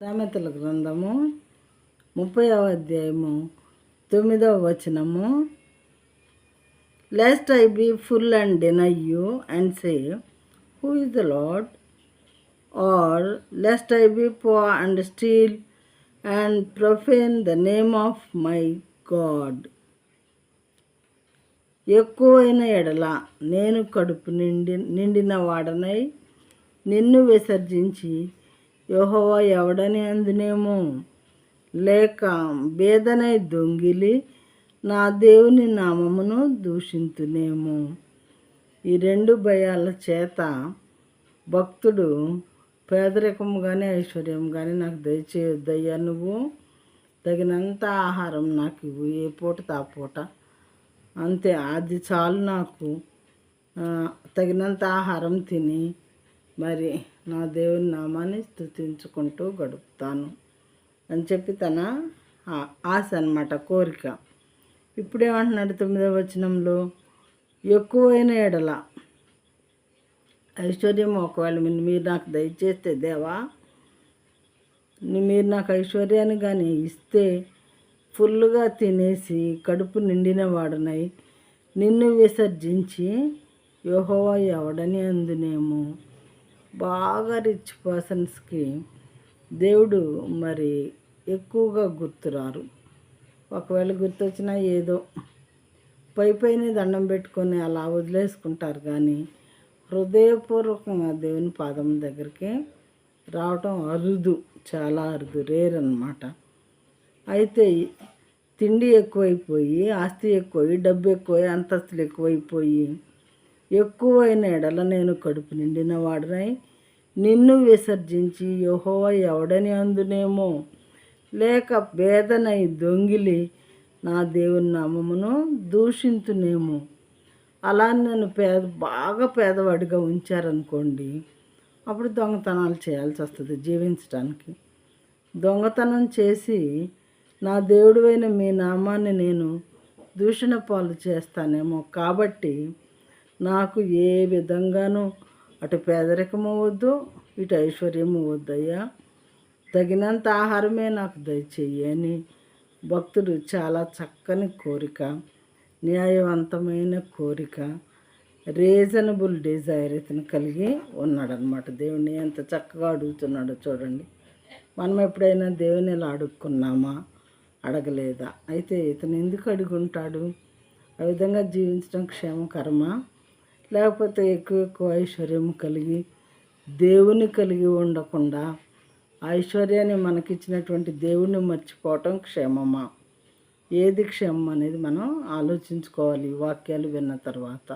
సామెతల గ్రంథము 30వ అధ్యాయము 9వ వచనము. Lest I be full and deny you and say, who is the Lord? Or lest I be poor and steal and profane the name of my God. ఎక్కువైన ఎడల నేను కడుపు నిండిన వాడనై నిన్ను విసర్జించి యెహోవా ఎవడని అందునేమో, లేక బేదనై దొంగిలి నా దేవుని నామమును దూషింతునేమో. ఈ రెండు భయాల చేత భక్తుడు పేదరికము కానీ ఐశ్వర్యం కానీ నాకు దయచేయొద్దయ్యా, నువ్వు తగినంత ఆహారం నాకు ఇవ్వు, ఏ పూట తాపూట అంతే, అది చాలు నాకు, తగినంత ఆహారం తిని మరి నా దేవుని నామాన్ని స్తుతించుకుంటూ గడుపుతాను అని చెప్పి తన ఆశ అన్నమాట, కోరిక. ఇప్పుడేమంటున్నాడు 9వ వచనంలో, ఎక్కువైన ఎడల ఐశ్వర్యం ఒకవేళ మీరు నాకు దయచేస్తే దేవా, మీరు నాకు ఐశ్వర్యాన్ని కానీ ఇస్తే ఫుల్గా తినేసి కడుపు నిండిన వాడనై నిన్ను విసర్జించి యెహోవా ఎవడని అందునేమో. బాగా రిచ్ పర్సన్స్కి దేవుడు మరి ఎక్కువగా గుర్తురారు. ఒకవేళ గుర్తొచ్చినా ఏదో పైన దండం పెట్టుకొని అలా వదిలేసుకుంటారు, కానీ హృదయపూర్వకంగా దేవుని పాదం దగ్గరికి రావటం అరుదు, చాలా అరుదు, రేర్ అన్నమాట. అయితే తిండి ఎక్కువైపోయి, ఆస్తి ఎక్కువై, డబ్బు ఎక్కువై, అంతస్తులు ఎక్కువైపోయి ఎక్కువైన ఎడల నేను కడుపు నిండిన వాడనై నిన్ను విసర్జించి యెహోవా ఎవడని అందునేమో, లేక బేదనై దొంగిలి నా దేవుని నామమును దూషింతునేమో. అలా నన్ను బాగా పేదవాడిగా ఉంచారనుకోండి, అప్పుడు దొంగతనాలు చేయాల్సి వస్తుంది జీవించడానికి. దొంగతనం చేసి నా దేవుడివైన మీ నామాన్ని నేను దూషణ పాలు చేస్తానేమో. కాబట్టి నాకు ఏ విధంగానూ అటు పేదరికము వద్దు, ఇటు ఐశ్వర్యము వద్దయ్యా, తగినంత ఆహారమే నాకు దయచేయి అని భక్తుడు చాలా చక్కని కోరిక, న్యాయవంతమైన కోరిక, రీజనబుల్ డిజైర్ ఇతను కలిగి ఉన్నాడనమాట. దేవుణ్ణి ఎంత చక్కగా అడుగుతున్నాడో చూడండి. మనం ఎప్పుడైనా దేవుని ఇలా అడుక్కున్నామా? అడగలేదా? అయితే ఇతను ఎందుకు అడుగుంటాడు? ఆ విధంగా జీవించడం క్షేమకరమా? లేకపోతే ఎక్కువ ఐశ్వర్యం కలిగి దేవుని కలిగి ఉండకుండా ఐశ్వర్యాన్ని మనకిచ్చినటువంటి దేవుణ్ణి మర్చిపోవటం క్షేమమా? ఏది క్షేమం అనేది మనం ఆలోచించుకోవాలి వాక్యాలు విన్న తర్వాత.